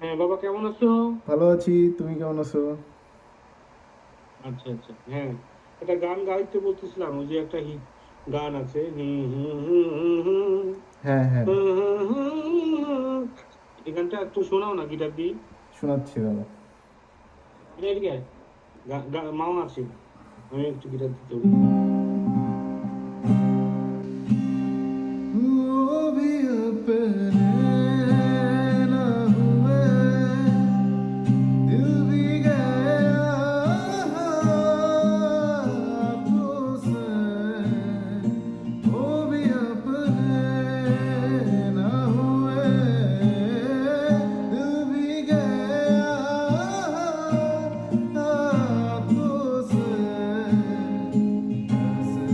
হ্যাঁ বাবা, কেমন আছো? ভালো আছি, তুমি কেমন আছো? আচ্ছা আচ্ছা, হ্যাঁ। একটা গান গাইতে বলতেছিলাম, ওই যে একটা গান আছে, হুম হুম হুম হুম হুম, হ্যাঁ হ্যাঁ, হুম, হুম, হুম। এই গানটা একটু শোনাও না গিটার দিয়ে। শোনাচ্ছি দাদা। এদিকে আয়। মাও আছে, আমি একটু গিটার দিতে বলি। वो भी अपने न हुए, दिल भी गया हाथों से। वो भी अपने न हुए, दिल भी गया हाथों से। ऐसे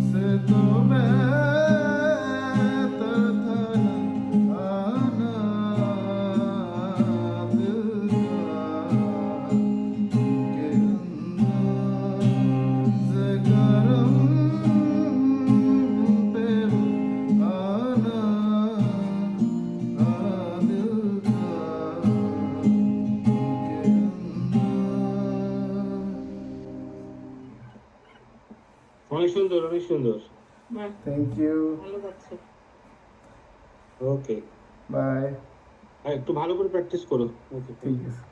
से तो बेहतर था न आना दिल का के अंदाज़ करम पे वो आना दिल का के अंदाज़। অনেক সুন্দর, অনেক সুন্দর। বাহ! Thank you. ভালো গাচ্ছো। ওকে, বাই। আর একটু ভালো করে প্র্যাকটিস করো। ওকে, ঠিক থ্যাংক ইউ। আছে।